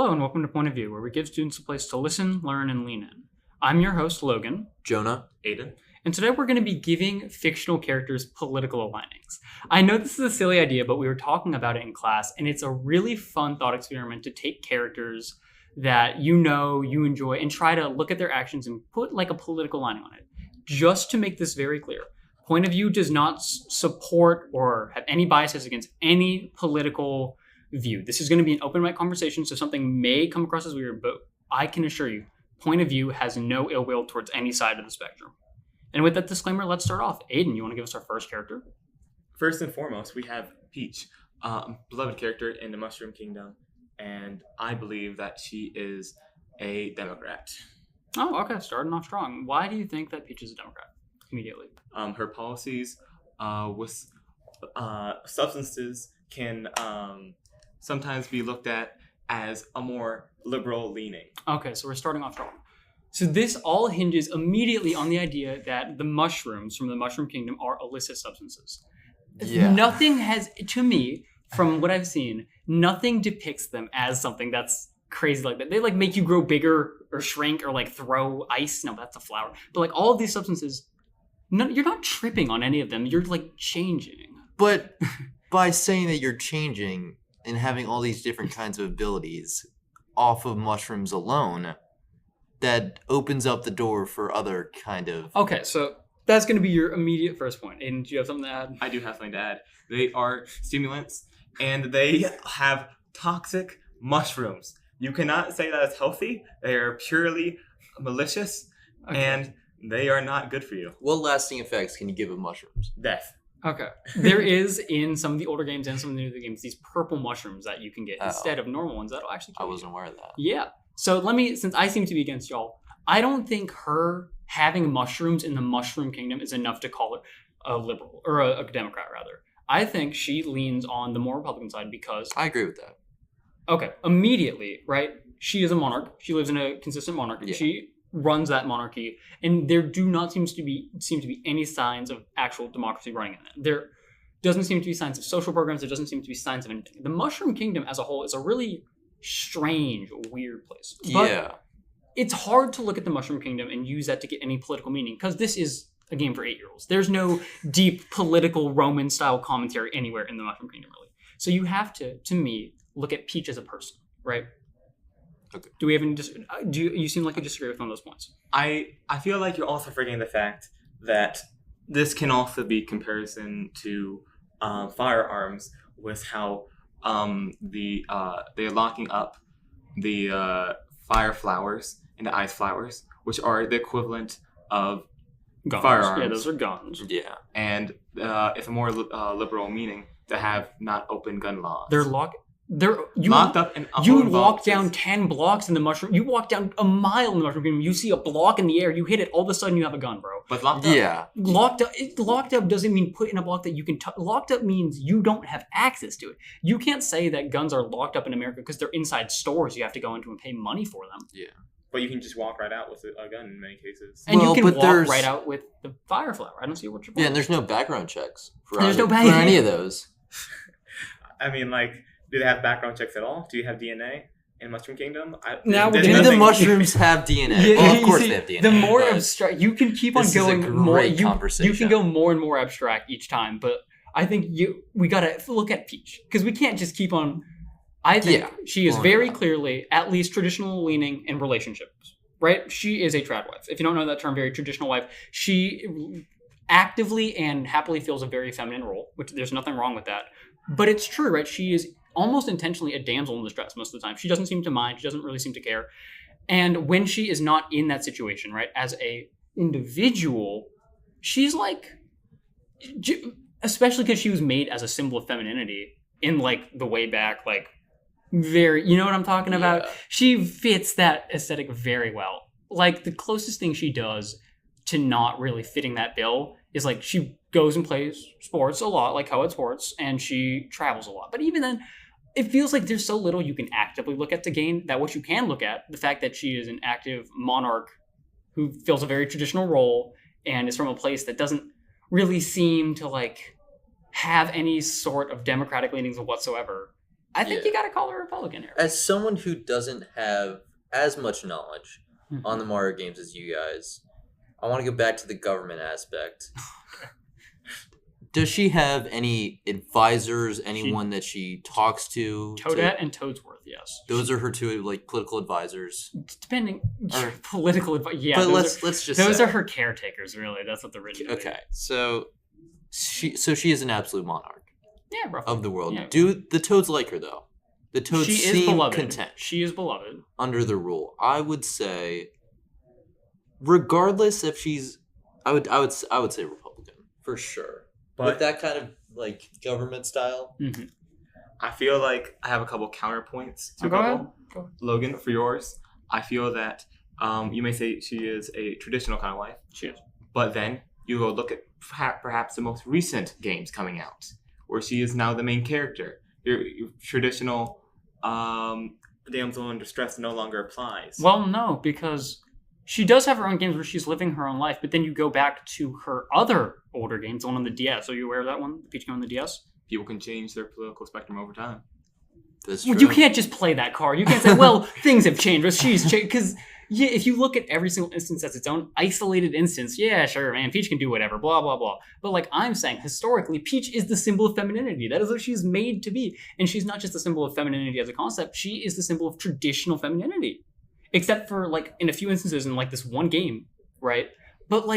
Hello and welcome to Point of View, where we give students a place to listen, learn, and lean in. I'm your host, Logan. Jonah. Aidan. And today we're going to be giving fictional characters political alignings. I know this is a silly idea, but we were talking about it in class, and it's a really fun thought experiment to take characters that you know, you enjoy, and try to look at their actions and put like a political lining on it. Just to make this very clear, Point of View does not support or have any biases against any political view. This is going to be an open mic conversation, so something may come across as weird, but I can assure you, Point of View has no ill will towards any side of the spectrum. And with that disclaimer, let's start off. Aidan, you want to give us our first character? First and foremost, we have Peach, beloved character in the Mushroom Kingdom, and I believe that she is a Democrat. Oh, okay. Starting off strong. Why do you think that Peach is a Democrat? Immediately. Her policies with substances can sometimes be looked at as a more liberal leaning. Okay, so we're starting off strong. So this all hinges immediately on the idea that the mushrooms from the Mushroom Kingdom are illicit substances. Yeah. Nothing has, to me, from what I've seen, nothing depicts them as something that's crazy like that. They like make you grow bigger or shrink or like throw ice. No, that's a flower. But like all of these substances, you're not tripping on any of them. You're like changing. But by saying that you're changing and having all these different kinds of abilities off of mushrooms alone, that opens up the door for other kind of... Okay, so that's going to be your immediate first point. And do you have something to add? I do have something to add. They are stimulants, and they have toxic mushrooms. You cannot say that it's healthy. They are purely malicious, and they are not good for you. What lasting effects can you give of mushrooms? Death. Okay. There is, in some of the older games and some of the newer games, these purple mushrooms that you can get instead of normal ones that'll actually kill you. I wasn't aware of that. Yeah. So let me, since I seem to be against y'all, I don't think her having mushrooms in the Mushroom Kingdom is enough to call it a liberal, or a Democrat, rather. I think she leans on the more Republican side because... I agree with that. Okay. Immediately, right? She is a monarch. She lives in a consistent monarchy. Yeah. She runs that monarchy, and there do not seem to be any signs of actual democracy running in it. There doesn't seem to be signs of social programs. There doesn't seem to be signs of anything. The Mushroom Kingdom as a whole is a really strange, weird place. But yeah. It's hard to look at the Mushroom Kingdom and use that to get any political meaning, because this is a game for 8-year-olds. There's no deep political Roman-style commentary anywhere in the Mushroom Kingdom, really. So you have to me, look at Peach as a person, right? Okay. Do we have any? You seem like you disagree with one of those points. I feel like you're also forgetting the fact that this can also be comparison to firearms, with how they're locking up the fire flowers and the ice flowers, which are the equivalent of Guns. firearms. Yeah, those are guns. Yeah. And it's a more liberal meaning to have not open gun laws. They're locked up in you walk down 10 blocks in the Mushroom. You walk down a mile in the Mushroom Kingdom. You see a block in the air. You hit it. All of a sudden, you have a gun, bro. But locked up. Yeah. Locked up doesn't mean put in a block that you can touch. Locked up means you don't have access to it. You can't say that guns are locked up in America because they're inside stores you have to go into and pay money for them. Yeah. But you can just walk right out with a gun in many cases. And you can walk right out with the fire flower. I don't see what you're Yeah, and there's no baground checks for There's no for any of those. I mean, like, do they have background checks at all? Do you have DNA in Mushroom Kingdom? Do the mushrooms have DNA? Well, of course they have DNA. The more abstract, you can keep on going more. You can go more and more abstract each time, but I think we gotta look at Peach, because we can't just keep on. I think she is very clearly at least traditional leaning in relationships, right? She is a trad wife. If you don't know that term, very traditional wife. She actively and happily fills a very feminine role, which there's nothing wrong with that. But it's true, right? She is almost intentionally a damsel in distress most of the time. She doesn't seem to mind. She doesn't really seem to care. And when she is not in that situation, right, as a individual, she's like, especially because she was made as a symbol of femininity in like the way back, like very, you know what I'm talking about? She fits that aesthetic very well. Like the closest thing she does to not really fitting that bill is like she goes and plays sports a lot, like co-ed sports, and she travels a lot. But even then, it feels like there's so little you can actively look at to gain that what you can look at, the fact that she is an active monarch who fills a very traditional role and is from a place that doesn't really seem to like have any sort of democratic leanings whatsoever. I think you got to call her a Republican here. As someone who doesn't have as much knowledge on the Mario games as you guys, I want to go back to the government aspect. Does she have any advisors, anyone that she talks to? Toadette and Toadsworth, yes. Those are her two political advisors. Depending, political advice. Yeah, but let's just those are her caretakers. Really, that's what they're written. Okay, so she is an absolute monarch. Yeah, roughly. Of the world. Yeah. Do the Toads like her though? The Toads seem content. She is beloved under the rule. I would say, regardless if she's, I would say Republican for sure. But with that kind of government style, I feel like I have a couple counterpoints to go ahead. Logan, for yours, I feel that you may say she is a traditional kind of wife. She is. But then you go look at perhaps the most recent games coming out, where she is now the main character. Your traditional damsel in distress no longer applies. Well, no, because she does have her own games where she's living her own life, but then you go back to her other older games, the one on the DS. Are you aware of that one? The Peach game on the DS? People can change their political spectrum over time. That's true. Well, you can't just play that card. You can't say, well, things have changed, but she's changed. Because, yeah, if you look at every single instance as its own isolated instance, yeah, sure, man, Peach can do whatever, blah, blah, blah. But like I'm saying, historically, Peach is the symbol of femininity. That is what she's made to be. And she's not just the symbol of femininity as a concept. She is the symbol of traditional femininity. Except for, in a few instances in, this one game, right? But,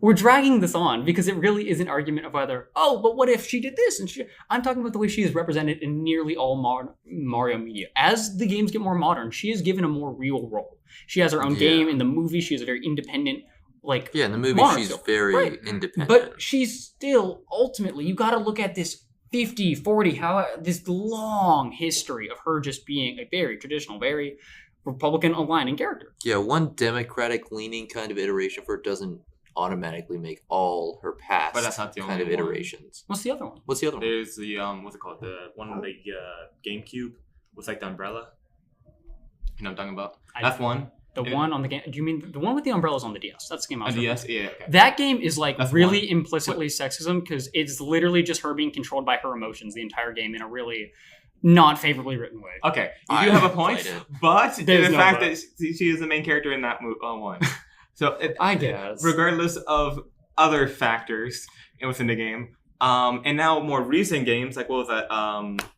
we're dragging this on because it really is an argument of either, but what if she did this? And I'm talking about the way she is represented in nearly all Mario media. As the games get more modern, she is given a more real role. She has her own game. In the movie, she is a very independent, in the movie, Mario. She's very independent. But she's still, ultimately, you got to look at this 50, 40, this long history of her just being a very traditional, very Republican aligning character. Yeah, one Democratic leaning kind of iteration for it doesn't automatically make all her past but that's not the only kind of iterations. What's the other one? There's the what's it called? The one on the GameCube with the umbrella. You know what I'm talking about? That's one. The one on the game. Do you mean the one with the umbrellas on the DS? That's the game I was DS, yeah. Okay. That game is really implicitly sexism because it's literally just her being controlled by her emotions the entire game in a really not favorably written way. Okay, you do have a point, but the fact that she is the main character in that one. So I guess, regardless of other factors within the game, and now more recent games, what was that?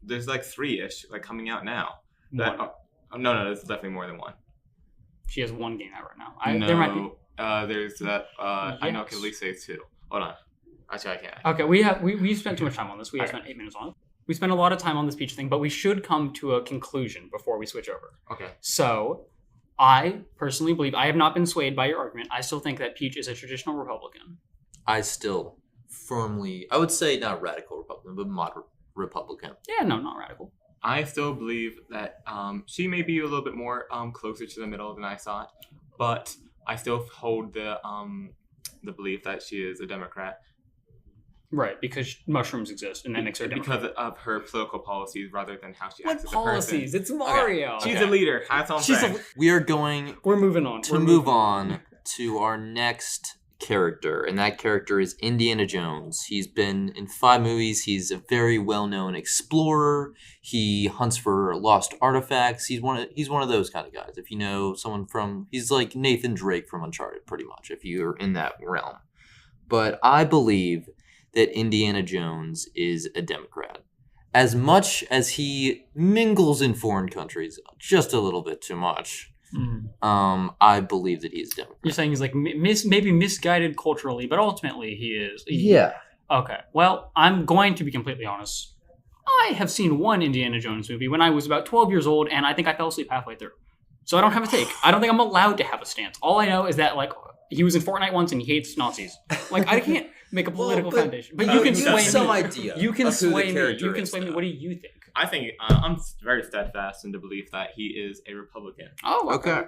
There's 3-ish coming out now. No, there's definitely more than one. She has one game out right now. There might be. There's that. Yes. I know I can at least say 2. Hold on. Actually, I can't. Okay, we spent too much time on this. We have spent 8 minutes on it. We spent a lot of time on this Peach thing, but we should come to a conclusion before we switch over. Okay. So, I personally believe, I have not been swayed by your argument. I still think that Peach is a traditional Republican. I still firmly, I would say not radical Republican, but moderate Republican. Yeah, no, not radical. I still believe that she may be a little bit more closer to the middle than I thought, but I still hold the belief that she is a Democrat. Right, because mushrooms exist, and that makes her a Democrat. Because of her political policies rather than how she acts as a person. What policies? It's Mario. Okay. She's a leader. That's all I'm saying. We're moving on. To move on to our next character, and that character is Indiana Jones. He's been in 5 movies. He's a very well-known explorer. He hunts for lost artifacts. He's one of those kind of guys. If you know someone he's like Nathan Drake from Uncharted, pretty much, if you're in that realm. But I believe that Indiana Jones is a Democrat. As much as he mingles in foreign countries, just a little bit too much, I believe that he's a Democrat. You're saying he's maybe misguided culturally, but ultimately he is. Yeah. Okay. Well, I'm going to be completely honest. I have seen one Indiana Jones movie when I was about 12 years old, and I think I fell asleep halfway through. So I don't have a take. I don't think I'm allowed to have a stance. All I know is that, he was in Fortnite once and he hates Nazis. I can't make a political foundation. But you can sway me. Some idea. You can sway me. You can sway me. What do you think? I think I'm very steadfast in the belief that he is a Republican. Oh, okay.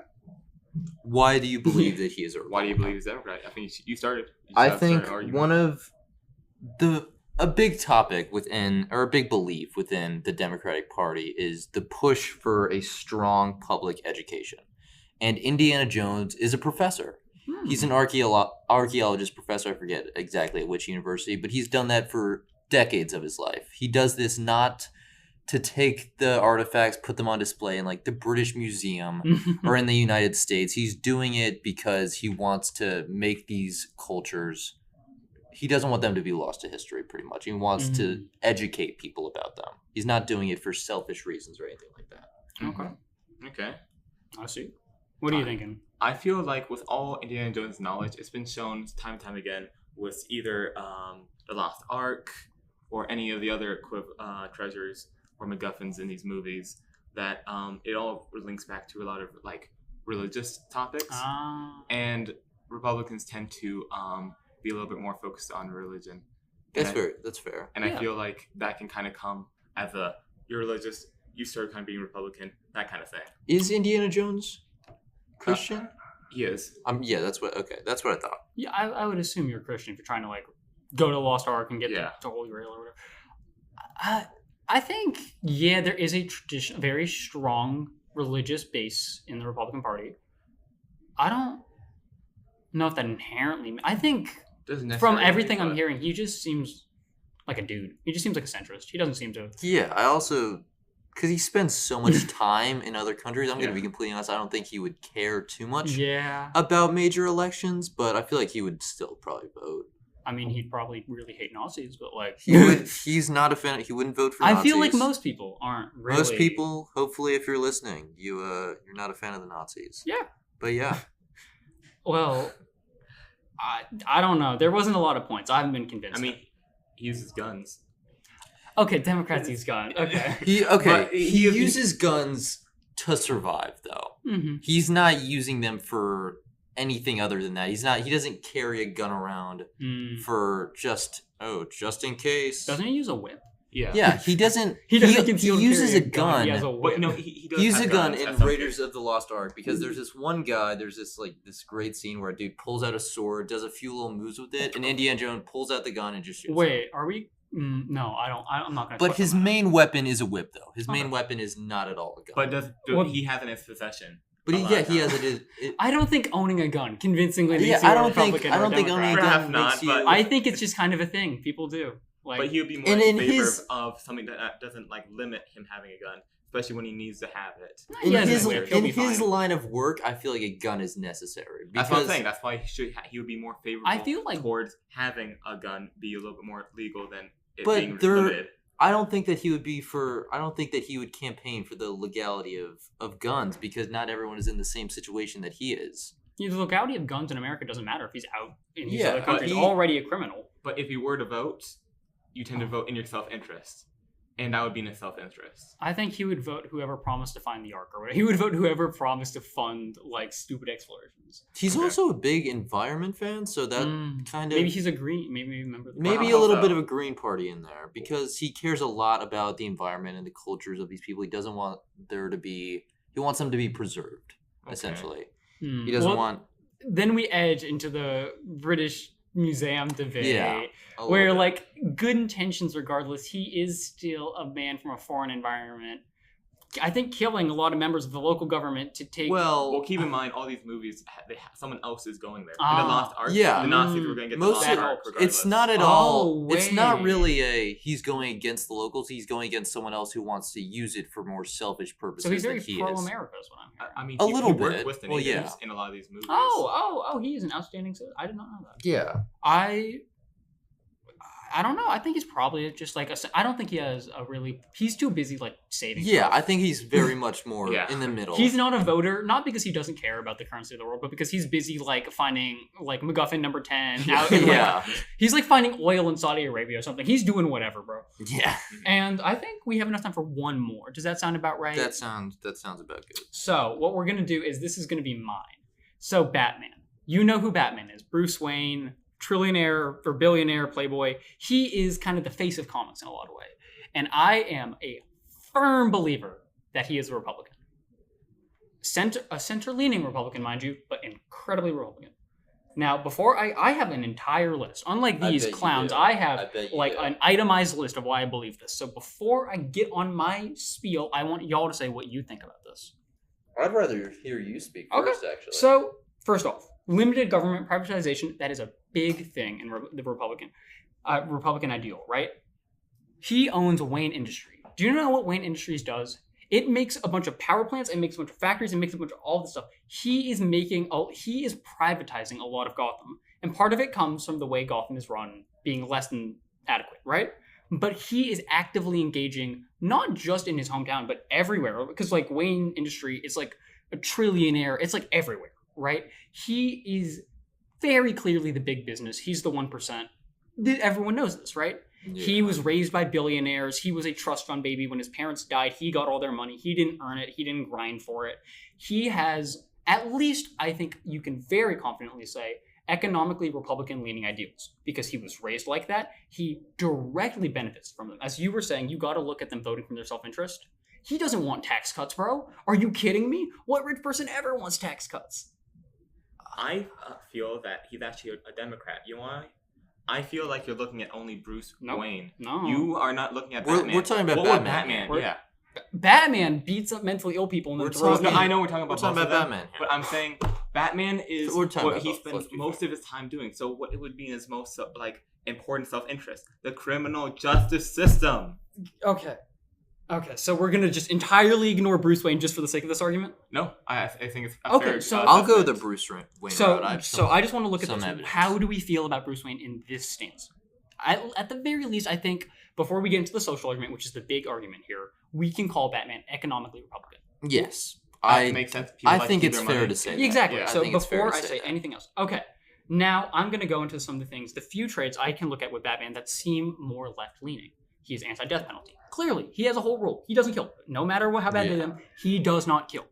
Why do you believe that he is a Republican? Why do you believe he's a Democrat? I think you started. I think one of a big topic within, or a big belief within the Democratic Party is the push for a strong public education. And Indiana Jones is a professor. He's an archaeologist professor. I forget exactly at which university, but he's done that for decades of his life. He does this not to take the artifacts, put them on display in like the British Museum or in the United States. He's doing it because he wants to make these cultures. He doesn't want them to be lost to history, pretty much. He wants to educate people about them. He's not doing it for selfish reasons or anything like that. Okay. I see. What are you thinking? I feel like with all Indiana Jones' knowledge, it's been shown time and time again with either the Lost Ark or any of the other treasures or MacGuffins in these movies that it all links back to a lot of like religious topics, and Republicans tend to be a little bit more focused on religion. That's fair. And I feel like that can kind of come as you're religious, you start kind of being Republican, that kind of thing. Is Indiana Jones Christian? He is. Yeah, that's what I thought. Yeah, I would assume you're Christian if you're trying to like go to Lost Ark and get the Holy Grail or whatever. I think there is a very strong religious base in the Republican Party. I don't know if that inherently. I think from everything I'm hearing, he just seems like a dude. He just seems like a centrist. He doesn't seem to. Yeah, I also. Because he spends so much time in other countries, I'm going to be completely honest, I don't think he would care too much about major elections, but I feel like he would still probably vote. I mean, he'd probably really hate Nazis, but like... He's not a fan, he wouldn't vote for Nazis. I feel like most people aren't really... Most people, hopefully if you're listening, you're not a fan of the Nazis. Yeah. But yeah. Well, I don't know. There wasn't a lot of points. I haven't been convinced. I mean, he uses guns. Okay, Democrats use guns. Okay. He uses guns to survive, though. Mm-hmm. He's not using them for anything other than that. He doesn't carry a gun around for just in case. Doesn't he use a whip? Yeah, he doesn't. he uses a gun. He has a whip. But no, he does. He uses a gun in Raiders of the Lost Ark because there's this one guy. There's this great scene where a dude pulls out a sword, does a few little moves with it, and Indiana Jones pulls out the gun and just shoots. Wait, are we? No, I don't. I'm not gonna. But his main weapon is a whip, though. His main weapon is not at all a gun. But he has it in his possession. But he has it. I don't think owning a gun convincingly makes you I a don't Republican. I don't think owning a gun makes you. I think it's just kind of a thing people do. Like, but he would be more in favor of something that doesn't like limit him having a gun, especially when he needs to have it. In his line of work, I feel like a gun is necessary. That's what I'm saying. That's why he would be more favorable. I feel like towards having a gun be a little bit more legal than it but being limited. I don't think that he would I don't think that he would campaign for the legality of guns because not everyone is in the same situation that he is. The legality of guns in America doesn't matter if he's out in these other countries. He's already a criminal. But if you were to vote, you tend to vote in your self-interest. And that would be in his self-interest. I think he would vote whoever promised to find the Ark or whatever. He would vote whoever promised to fund like stupid explorations. He's also a big environment fan, so that kind of maybe he's a green. Maybe a member of the maybe a little bit of a Green Party in there because he cares a lot about the environment and the cultures of these people. He doesn't want there to be. He wants them to be preserved. Essentially, he doesn't want. Then we edge into the British Museum debate, where like good intentions regardless, he is still a man from a foreign environment. I think killing a lot of members of the local government to take. Well, keep in mind all these movies, someone else is going there. In the Lost Ark, the Nazis were going to get the Lost Ark. It's not at all. It's not really he's going against the locals. He's going against someone else who wants to use it for more selfish purposes. So he's very pro-America, is what I'm hearing. I mean, a little bit. Worked with the natives in a lot of these movies. Oh, he is an outstanding. I did not know that. Yeah, I don't know. I think he's probably just like I don't think he has a really. He's too busy like saving. Yeah, stuff. I think he's very much more in the middle. He's not a voter, not because he doesn't care about the currency of the world, but because he's busy like finding like MacGuffin number 10. Out in, he's like finding oil in Saudi Arabia or something. He's doing whatever, bro. Yeah. And I think we have enough time for one more. Does that sound about right? That sounds about good. So what we're gonna do is this is gonna be mine. So Batman. You know who Batman is? Bruce Wayne. Trillionaire or billionaire playboy. He is kind of the face of comics in a lot of ways. And I am a firm believer that he is a Republican. A center-leaning Republican, mind you, but incredibly Republican. Now, before I have an entire list. Unlike these clowns, I have like an itemized list of why I believe this. So before I get on my spiel, I want y'all to say what you think about this. I'd rather hear you speak first, actually. So, first off, limited government privatization, that is a big thing in the Republican ideal, right? He owns Wayne Industry. Do you know what Wayne Industries does? It makes a bunch of power plants, it makes a bunch of factories, it makes a bunch of all this stuff. He is privatizing a lot of Gotham. And part of it comes from the way Gotham is run being less than adequate, right? But he is actively engaging, not just in his hometown, but everywhere. Because like Wayne Industry is like a trillionaire. It's like everywhere, right? He is very clearly the big business. He's the 1%. Everyone knows this, right? Yeah. He was raised by billionaires. He was a trust fund baby. When his parents died, he got all their money. He didn't earn it. He didn't grind for it. He has, at least I think you can very confidently say, economically Republican-leaning ideals. Because he was raised like that, he directly benefits from them. As you were saying, you got to look at them voting from their self-interest. He doesn't want tax cuts, bro. Are you kidding me? What rich person ever wants tax cuts? I feel that he's actually a Democrat. You know why? I feel like you're looking at only Bruce Wayne. No. You are not looking at Batman. We're talking about Batman. Yeah. Batman beats up mentally ill people and then throws them. I know we're talking about Batman. But I'm saying Batman is what he spends most of his time doing. So what it would be in his most important self-interest. The criminal justice system. Okay, so we're gonna just entirely ignore Bruce Wayne just for the sake of this argument? No, I think it's okay. So I'll go the Bruce Wayne route. So I just want to look at this. Evidence. How do we feel about Bruce Wayne in this stance? At the very least, I think before we get into the social argument, which is the big argument here, we can call Batman economically Republican. Yes, it makes sense. I think it's fair to say that. Exactly. Yeah, so before I say anything else, okay. Now I'm gonna go into some of the things, the few traits I can look at with Batman that seem more left-leaning. He is anti-death penalty. Clearly, he has a whole rule. He doesn't kill. No matter how bad they them, he does not kill.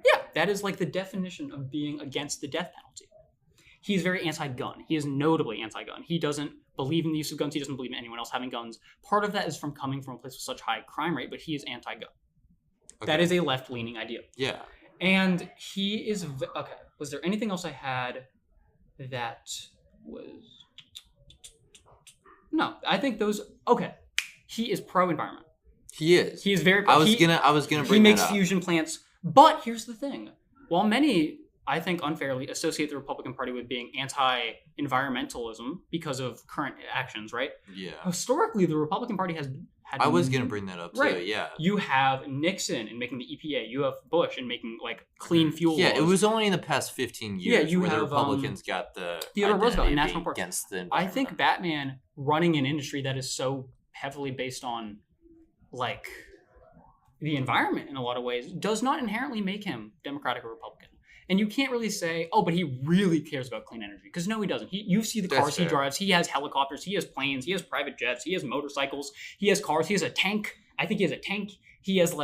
Yeah, that is like the definition of being against the death penalty. He's very anti-gun. He is notably anti-gun. He doesn't believe in the use of guns. He doesn't believe in anyone else having guns. Part of that is from coming from a place with such high crime rate, but he is anti-gun. Okay. That is a left-leaning idea. Yeah. And he is... Okay, was there anything else I had that was... No, I think those... Okay. He is pro-environment. He is. He is very... I was gonna bring that up. He makes fusion plants. But here's the thing. While many, I think unfairly, associate the Republican Party with being anti-environmentalism because of current actions, right? Yeah. Historically, the Republican Party has had... I was going to bring that up, too, right. Yeah. You have Nixon in making the EPA. You have Bush in making, clean fuel laws. Yeah, it was only in the past 15 years where the Republicans got the Theodore Roosevelt in national parks. Against the I think Batman running an industry that is so heavily based on, the environment in a lot of ways does not inherently make him Democratic or Republican. And you can't really say, oh, but he really cares about clean energy. Because no, he doesn't. You see the cars he drives. He has helicopters. He has planes. He has private jets. He has motorcycles. He has cars. He has a tank. I think he has a tank. He has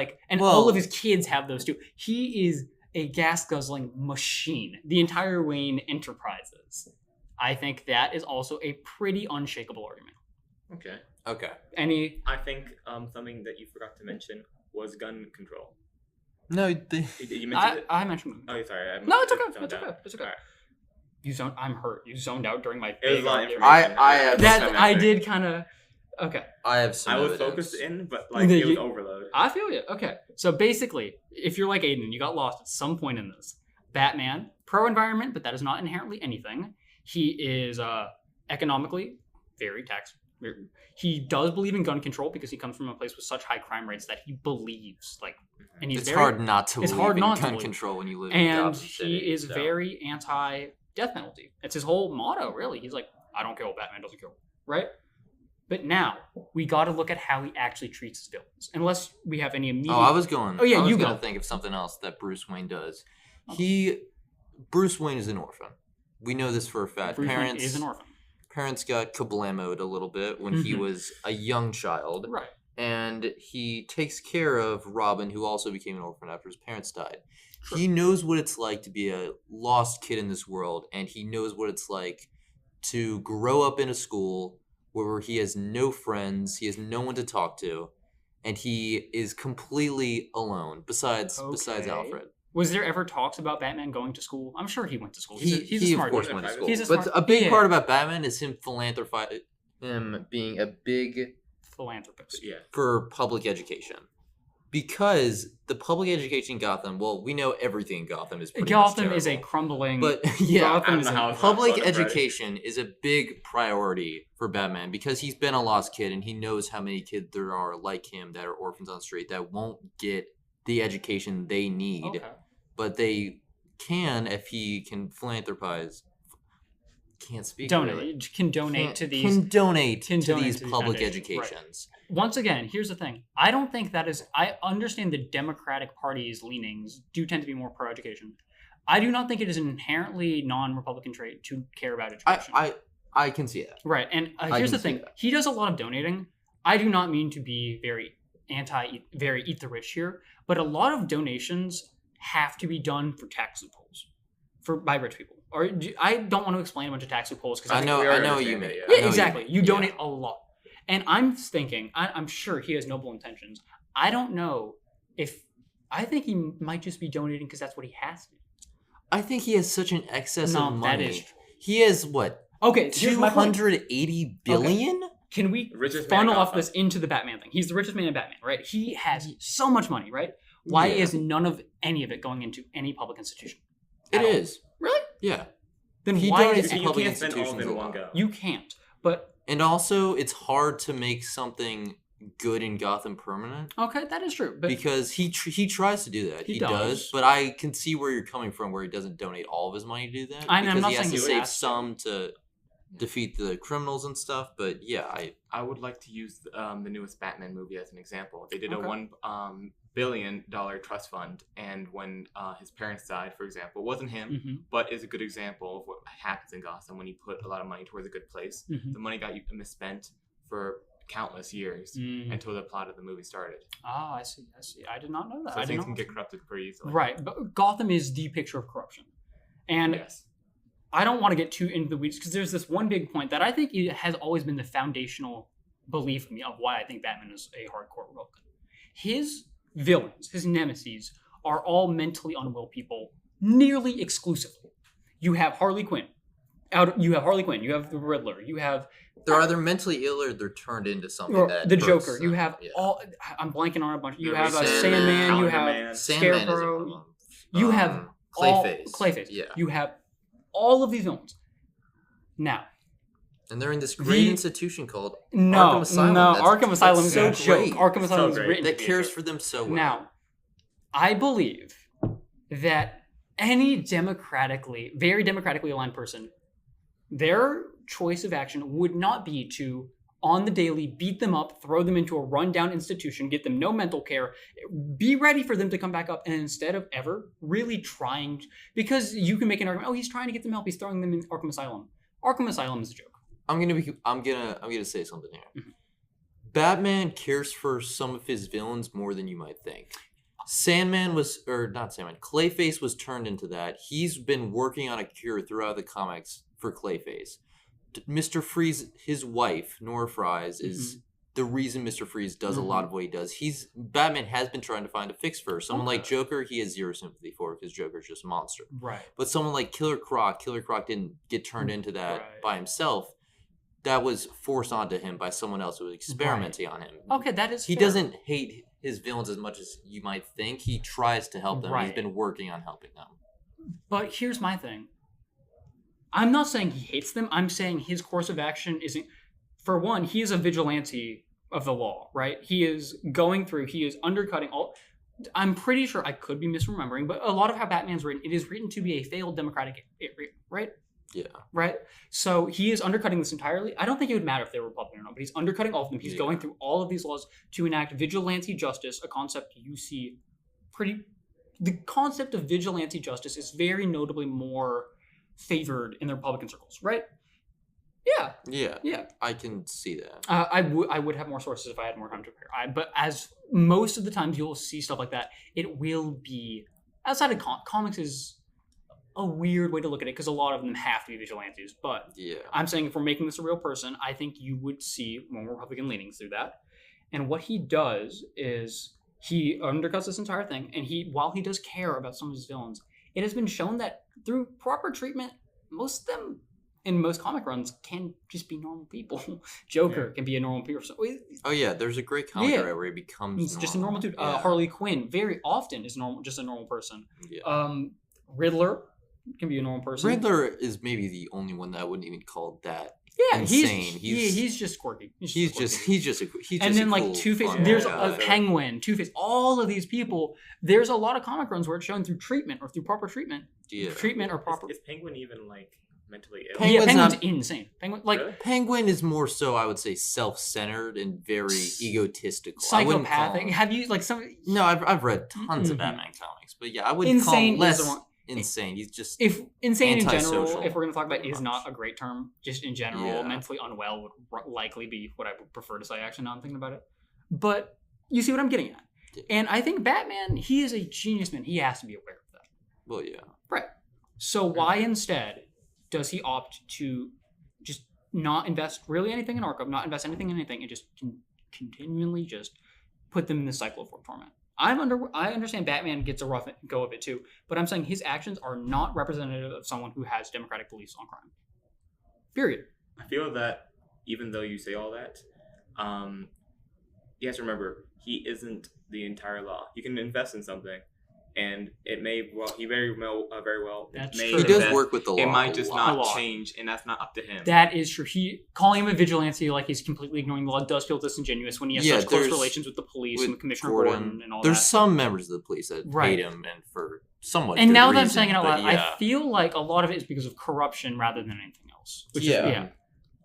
all of his kids have those too. He is a gas-guzzling machine. The entire Wayne Enterprises. I think that is also a pretty unshakable argument. Okay. I think something that you forgot to mention was gun control. No, Did you mention it? I mentioned it. Oh, sorry. No, it's okay. It's okay. Right. I'm hurt. You zoned out during my big argument. I did kind of... Okay. I have some I was evidence. Focused in, but it was overload. I feel you. Okay. So basically, if you're like Aidan, you got lost at some point in this. Batman, pro-environment, but that is not inherently anything. He is economically very tax. He does believe in gun control because he comes from a place with such high crime rates that he believes and he's hard not to believe in gun control when you live in and he is very anti-death penalty. It's his whole motto, really. He's like, I don't kill, Batman doesn't kill, right? But now we got to look at how he actually treats his villains. Unless we have any immediate. I was going to think of something else that Bruce Wayne does. Okay. Bruce Wayne is an orphan. We know this for a fact. Bruce Wayne is an orphan. Parents got kablamoed a little bit when he was a young child. Right. And he takes care of Robin, who also became an orphan after his parents died. True. He knows what it's like to be a lost kid in this world, and he knows what it's like to grow up in a school where he has no friends, he has no one to talk to, and he is completely alone, besides Alfred. Was there ever talks about Batman going to school? I'm sure he went to school. He's a smart of course dude. went to school. But a big part about Batman is him being a big philanthropist. For public education. Because the public education in Gotham, well, we know everything in Gotham is pretty Gotham much is a terrible. crumbling. But yeah, Gotham is public education is a big priority for Batman because he's been a lost kid and he knows how many kids there are like him that are orphans on the street that won't get the education they need. Okay. But they can if he can philanthropize. Can't speak. Donate. Really. Can donate to these. Can donate to these public educations. Right. Once again, here's the thing. I don't think that is. I understand the Democratic Party's leanings do tend to be more pro-education. I do not think it is an inherently non-Republican trait to care about education. I can see that. Right, and here's the thing. He does a lot of donating. I do not mean to be very very eat the rich here, but a lot of donations have to be done for tax loopholes by rich people. Or I don't want to explain a bunch of tax loopholes because I know what you mean. Yeah, exactly. You donate a lot, and I'm thinking, I'm sure he has noble intentions. I don't know if I think he might just be donating because that's what he has to. I think he has such an excess of money. That is true. He has what? Okay, 280 billion. Okay. Can we funnel off this into the Batman thing? He's the richest man in Batman, right? He has so much money, right? Why is any of it going into any public institution? It is. Really? Yeah. Then he why donates is to public institutions in one go? You can't. But and also, it's hard to make something good in Gotham permanent. Okay, that is true. But because he tries to do that. He does. But I can see where you're coming from, where he doesn't donate all of his money to do that. I'm not he has saying to save some to defeat the criminals and stuff. But yeah, I would like to use the newest Batman movie as an example. They did a $1 billion trust fund, and when his parents died, for example, it wasn't him, but is a good example of what happens in Gotham when you put a lot of money towards a good place. The money got misspent for countless years until the plot of the movie started. Oh, I see. I did not know that. So things can get corrupted pretty easily. Right, but Gotham is the picture of corruption, and I don't want to get too into the weeds because there's this one big point that I think has always been the foundational belief in me of why I think Batman is a hardcore Republican. His villains, his nemesis, are all mentally unwell people, nearly exclusively. You have Harley Quinn. You have the Riddler. You have... They're either mentally ill or they're turned into something that... The Joker. You have all... I'm blanking on a bunch. You have Sandman. You have Scarecrow. You have Clayface. Yeah. You have all of these villains. Now... And they're in this great institution called Arkham Asylum. Arkham Asylum is a joke. Arkham Asylum is written that cares for them so well. Now, I believe that any very democratically aligned person, their choice of action would not be to, on the daily, beat them up, throw them into a rundown institution, get them no mental care, be ready for them to come back up, and instead of ever really trying, because you can make an argument, he's trying to get them help, he's throwing them in Arkham Asylum. Arkham Asylum is a joke. I'm gonna say something here. Batman cares for some of his villains more than you might think. Clayface was turned into that. He's been working on a cure throughout the comics for Clayface. Mr. Freeze, his wife, Nora Fries, is the reason Mr. Freeze does a lot of what he does. Batman has been trying to find a fix for her. Someone like Joker, he has zero sympathy for because Joker's just a monster. Right. But someone like Killer Croc didn't get turned into that by himself. That was forced onto him by someone else who was experimenting on him. Okay, that is He doesn't hate his villains as much as you might think. He tries to help them. Right. He's been working on helping them. But here's my thing. I'm not saying he hates them. I'm saying his course of action isn't... For one, he is a vigilante of the law, right? He is undercutting all... I'm pretty sure, I could be misremembering, but a lot of how Batman's written, it is written to be a failed democratic... Right? Yeah. Right? So he is undercutting this entirely. I don't think it would matter if they were Republican or not, but he's undercutting all of them. He's going through all of these laws to enact vigilante justice, a concept you see the concept of vigilante justice is very notably more favored in the Republican circles, right? Yeah. I can see that. I would have more sources if I had more time to prepare. But as most of the times you'll see stuff like that, it will be outside of comics is a weird way to look at it because a lot of them have to be vigilantes. But I'm saying if we're making this a real person, I think you would see more Republican leanings through that. And what he does is he undercuts this entire thing, and while he does care about some of his villains, it has been shown that through proper treatment, most of them in most comic runs can just be normal people. Joker can be a normal person. Oh yeah, there's a great comic where he becomes he's just a normal dude. Harley Quinn very often is just a normal person. Yeah. Riddler can be a normal person. Riddler is maybe the only one that I wouldn't even call that. Yeah, insane. He's just quirky. He's just and then cool, Two-Face. There's a Penguin, Two-Face. All of these people. There's a lot of comic runs where it's shown through treatment or through proper treatment. Yeah. Treatment or proper. Is Penguin even like mentally ill? Penguin's insane. Really? Penguin is more so, I would say, self-centered and very egotistical. Psychopathic. Have you No, I've read tons of Batman comics, but yeah, I wouldn't call him insane. He's just insane in general. If we're going to talk about is not a great term, just in general, mentally unwell would likely be what I would prefer to say. Actually, now I'm thinking about it, but you see what I'm getting at. Yeah. And I think Batman, he is a genius man. He has to be aware of that. Well, yeah, right. So why instead does he opt to just not invest really anything in Arkham, not invest anything in anything, and just continually just put them in the cycle of torment? I understand Batman gets a rough go of it too, but I'm saying his actions are not representative of someone who has democratic beliefs on crime. Period. I feel that even though you say all that, you have to remember he isn't the entire law. You can invest in something, and it may he very well that's may true. He does work with the law. It might just not change, and that's not up to him. That is true. Calling him a vigilante like he's completely ignoring the law does feel disingenuous when he has such close relations with the police and with Commissioner Gordon and all that. There's some members of the police that hate him and for somewhat. And now that I'm saying it out loud, I feel like a lot of it is because of corruption rather than anything else.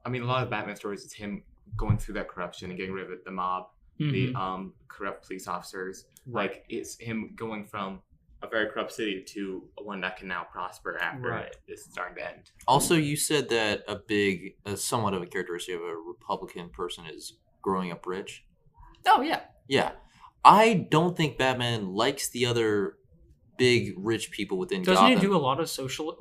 I mean, a lot of Batman stories is him going through that corruption and getting rid of the mob, the corrupt police officers. Like it's him going from a very corrupt city to one that can now prosper after it's starting to end. Also, you said that somewhat of a characteristic of a Republican person is growing up rich. Oh, yeah. Yeah. I don't think Batman likes the other big rich people within Gotham. Doesn't he do a lot of social...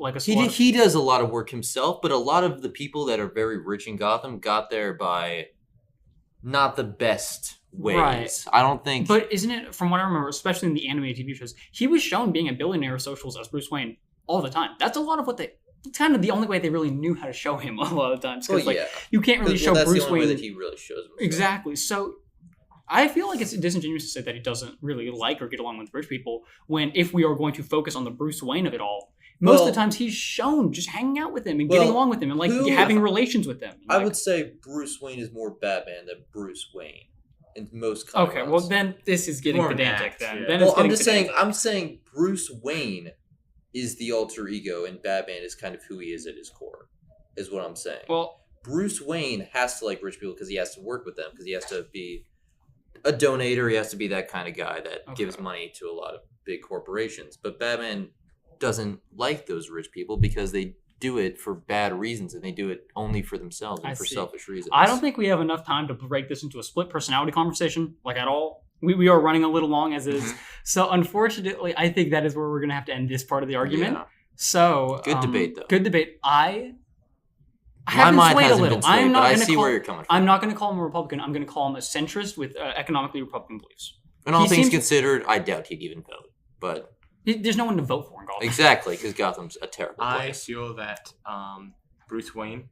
He does a lot of work himself, but a lot of the people that are very rich in Gotham got there by not the best ways. Right. I don't think... But isn't it, from what I remember, especially in the animated TV shows, he was shown being a billionaire of socials as Bruce Wayne all the time. That's a lot of what they... It's kind of the only way they really knew how to show him a lot of times. Because you can't really show Bruce Wayne... That's the only way that he really shows himself. Exactly. So I feel like it's disingenuous to say that he doesn't really like or get along with rich people when if we are going to focus on the Bruce Wayne of it all, most of the times he's shown just hanging out with him and getting along with him and having relations with them. I would say Bruce Wayne is more Batman than Bruce Wayne in most comics. Okay, well then this is getting pedantic then. I'm saying Bruce Wayne is the alter ego and Batman is kind of who he is at his core, is what I'm saying. Well, Bruce Wayne has to like rich people because he has to work with them, because he has to be a donator, he has to be that kind of guy that gives money to a lot of big corporations. But Batman doesn't like those rich people because they do it for bad reasons and they do it only for themselves and selfish reasons. I don't think we have enough time to break this into a split personality conversation, at all. We are running a little long as is. So unfortunately, I think that is where we're going to have to end this part of the argument. Yeah. So good debate, though. Good debate. I have been swayed a little. I see where you're coming from. I'm not going to call him a Republican. I'm going to call him a centrist with economically Republican beliefs. And all things considered, I doubt he'd even vote. But there's no one to vote for in Gotham. Exactly, because Gotham's a terrible place. I feel that Bruce Wayne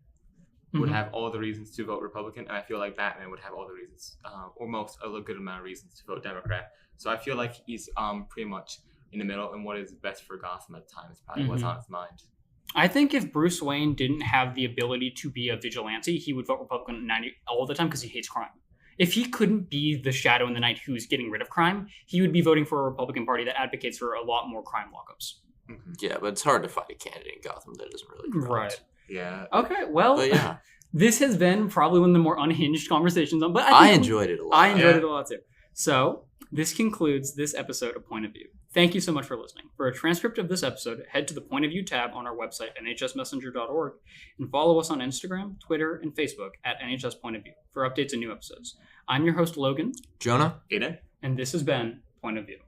would have all the reasons to vote Republican, and I feel like Batman would have all the reasons, or a good amount of reasons to vote Democrat. So I feel like he's pretty much in the middle, and what is best for Gotham at the time is probably what's on his mind. I think if Bruce Wayne didn't have the ability to be a vigilante, he would vote Republican all the time because he hates crime. If he couldn't be the Shadow in the Night who's getting rid of crime, he would be voting for a Republican Party that advocates for a lot more crime lockups. Yeah, but it's hard to find a candidate in Gotham that doesn't really do right. Yeah. Okay, well, this has been probably one of the more unhinged conversations. But I enjoyed it a lot. I enjoyed it a lot too. So this concludes this episode of Point of View. Thank you so much for listening. For a transcript of this episode, head to the Point of View tab on our website, nhsmessenger.org, and follow us on Instagram, Twitter, and Facebook at NHS Point of View for updates and new episodes. I'm your host, Logan. Jonah. Aidan. And this has been Point of View.